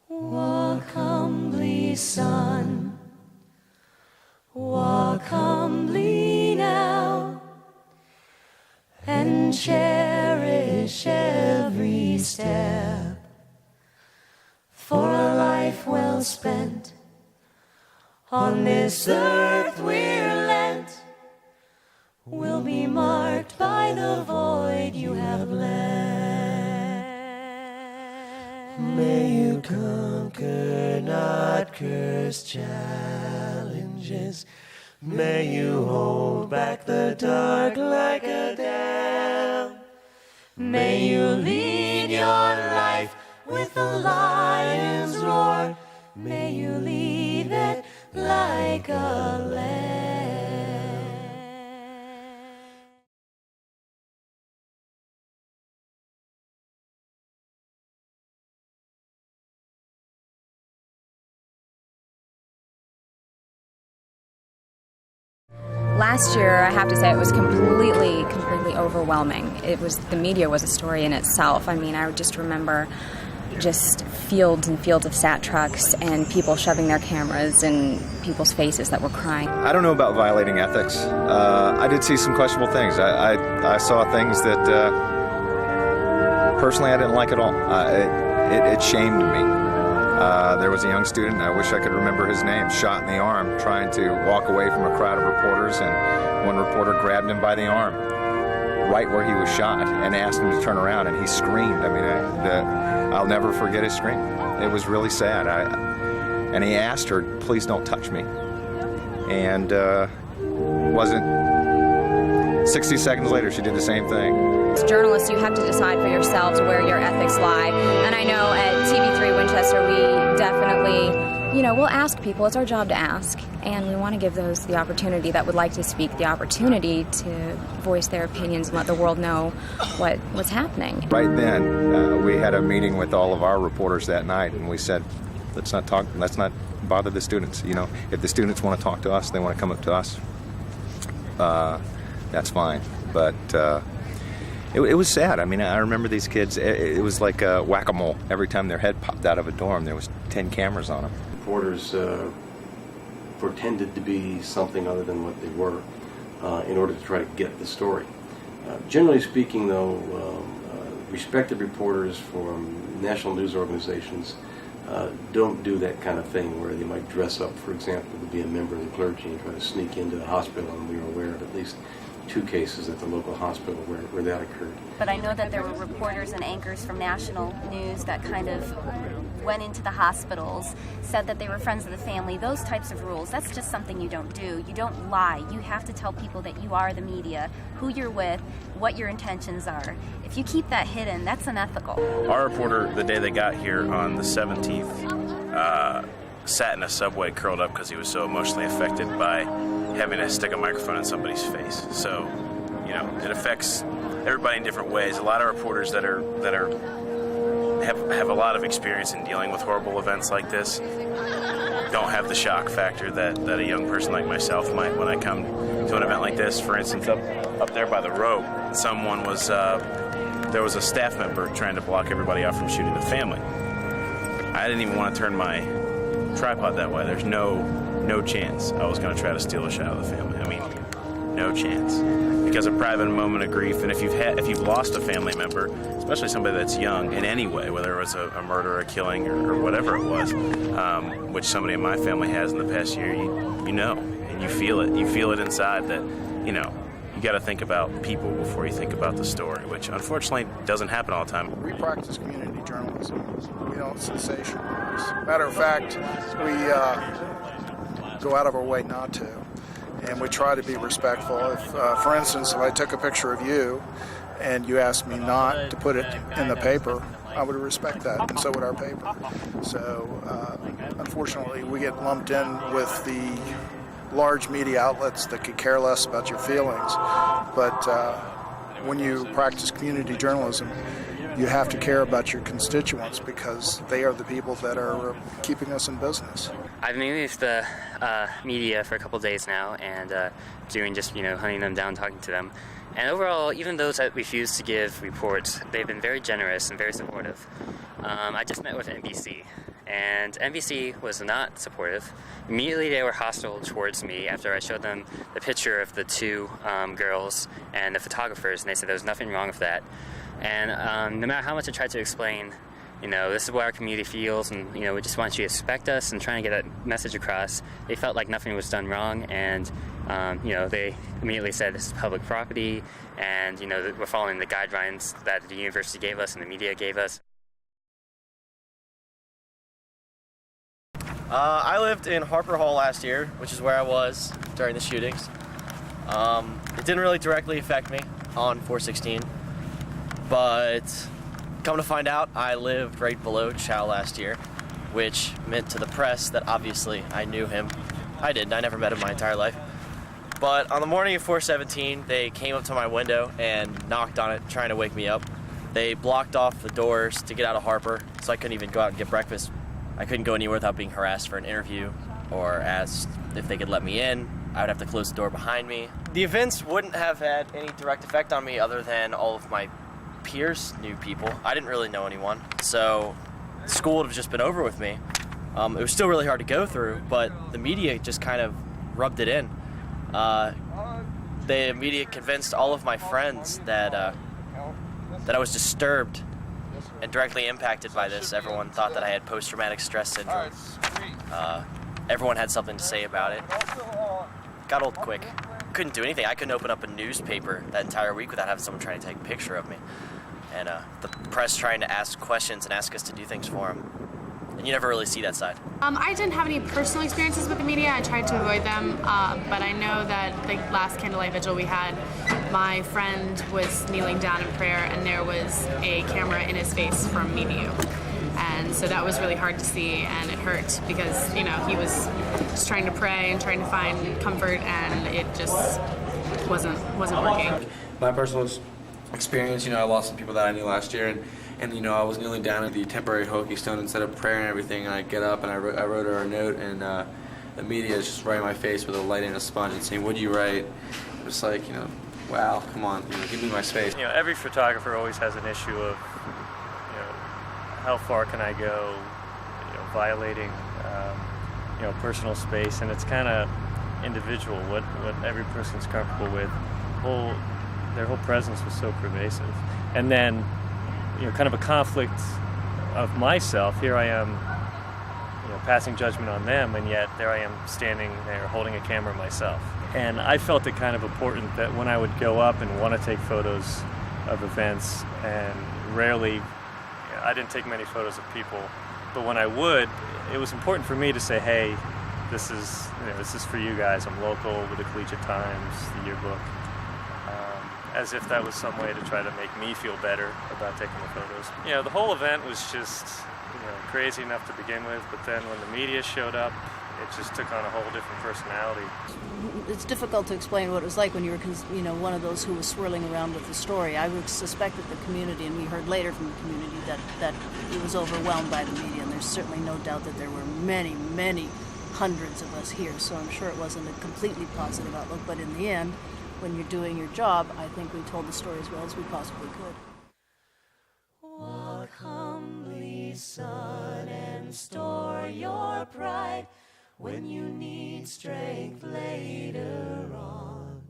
Walk humbly, son, walk humbly now, and cherish every step, for a life well spent on this earth we're lent will be marked by the void you have left. May you conquer, not curse challenges. May you hold back the dark like a dam. May you lead your life with the lion's roar. May you leave it like a lamb. Last year, I have to say, it was completely overwhelming. The media was a story in itself. I mean, I just remember just fields and fields of SAT trucks and people shoving their cameras in people's faces that were crying. I don't know about violating ethics. I did see some questionable things. I saw things that personally I didn't like at all. It shamed me. There was a young student, I wish I could remember his name, shot in the arm trying to walk away from a crowd of reporters, and one reporter grabbed him by the arm right where he was shot and asked him to turn around, and he screamed. I mean, I'll never forget his scream. It was really sad. And he asked her, "Please don't touch me." And wasn't 60 seconds later, she did the same thing. As journalists, you have to decide for yourselves where your ethics lie. And I know at TV3 Winchester, we definitely, we'll ask people. It's our job to ask. And we want to give those the opportunity that would like to speak, the opportunity to voice their opinions and let the world know what's happening. Right then, we had a meeting with all of our reporters that night, and we said, let's not bother the students. If the students want to talk to us, they want to come up to us, that's fine. But it was sad. I mean, I remember these kids, it was like whack-a-mole. Every time their head popped out of a dorm, there was 10 cameras on them. Reporters pretended to be something other than what they were in order to try to get the story. Generally speaking, though, respected reporters from national news organizations don't do that kind of thing where they might dress up, for example, to be a member of the clergy and try to sneak into the hospital, and we were aware of at least 2 cases at the local hospital where that occurred. But I know that there were reporters and anchors from national news that kind of went into the hospitals, said that they were friends of the family. Those types of rules, that's just something you don't do. You don't lie. You have to tell people that you are the media, who you're with, what your intentions are. If you keep that hidden, that's unethical. Our reporter, the day they got here on the 17th, sat in a subway curled up because he was so emotionally affected by having to stick a microphone in somebody's face. So, it affects everybody in different ways. A lot of reporters that have a lot of experience in dealing with horrible events like this don't have the shock factor that a young person like myself might when I come to an event like this. For instance, up there by the rope, there was a staff member trying to block everybody out from shooting the family. I didn't even want to turn my tripod that way. There's no chance I was going to try to steal a shot of the family. I mean, no chance. Because a private moment of grief, and if you've lost a family member, especially somebody that's young in any way, whether it was a murder, a killing, or whatever it was, which somebody in my family has in the past year, you know, and you feel it. You feel it inside that, you got to think about people before you think about the story, which unfortunately doesn't happen all the time. We practice community journalism. We don't sensationalize. Matter of fact, we go out of our way not to. And we try to be respectful. If, for instance, if I took a picture of you and you asked me not to put it in the paper, I would respect that, and so would our paper. So, unfortunately, we get lumped in with the large media outlets that could care less about your feelings. But when you practice community journalism, you have to care about your constituents because they are the people that are keeping us in business. I've been with the media for a couple days now and doing just, hunting them down, talking to them. And overall, even those that refuse to give reports, they've been very generous and very supportive. I just met with NBC, And NBC was not supportive. Immediately they were hostile towards me after I showed them the picture of the two girls and the photographers, and they said there was nothing wrong with that. And no matter how much I tried to explain, this is what our community feels, and, we just want you to respect us and trying to get that message across, they felt like nothing was done wrong, and, they immediately said this is public property, and, that we're following the guidelines that the university gave us and the media gave us. I lived in Harper Hall last year, which is where I was during the shootings. It didn't really directly affect me on 416, but come to find out, I lived right below Chow last year, which meant to the press that obviously I knew him. I didn't. I never met him my entire life. But on the morning of 417, they came up to my window and knocked on it, trying to wake me up. They blocked off the doors to get out of Harper, so I couldn't even go out and get breakfast. I couldn't go anywhere without being harassed for an interview or asked if they could let me in. I would have to close the door behind me. The events wouldn't have had any direct effect on me other than all of my peers knew people. I didn't really know anyone, so school would have just been over with me. It was still really hard to go through, but the media just kind of rubbed it in. The media convinced all of my friends that I was disturbed and directly impacted by this. Everyone thought that I had post-traumatic stress syndrome. Everyone had something to say about it. Got old quick. Couldn't do anything. I couldn't open up a newspaper that entire week without having someone trying to take a picture of me. And the press trying to ask questions and ask us to do things for them. And you never really see that side. I didn't have any personal experiences with the media. I tried to avoid them, but I know that the last candlelight vigil we had, my friend was kneeling down in prayer, and there was a camera in his face from me to you. And so that was really hard to see, and it hurt because, he was just trying to pray and trying to find comfort, and it just wasn't working. My personal experience, I lost some people that I knew last year, and I was kneeling down at the temporary Hokie Stone and said a prayer and everything, and I get up and I wrote her a note, and the media is just right in my face with a light and a sponge and saying, "What'd you write?" It was like, wow, come on, give me my space. Every photographer always has an issue of, how far can I go, violating, personal space, and it's kind of individual what every person's comfortable with. Their whole presence was so pervasive, and then, kind of a conflict of myself. Here I am, passing judgment on them, and yet there I am standing there holding a camera myself. And I felt it kind of important that when I would go up and want to take photos of events, and rarely, I didn't take many photos of people, but when I would, it was important for me to say, hey, this is for you guys. I'm local with the Collegiate Times, the Yearbook, as if that was some way to try to make me feel better about taking the photos. The whole event was just, crazy enough to begin with, but then when the media showed up, it just took on a whole different personality. It's difficult to explain what it was like when you were, one of those who was swirling around with the story. I would suspect that the community, and we heard later from the community, that it was overwhelmed by the media, and there's certainly no doubt that there were many, many hundreds of us here, so I'm sure it wasn't a completely positive outlook, but in the end, when you're doing your job, I think we told the story as well as we possibly could. Walk humbly, son, and store your pride when you need strength later on.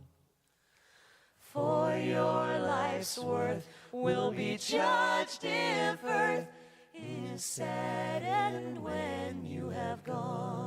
For your life's worth will be judged if earth is saddened when you have gone.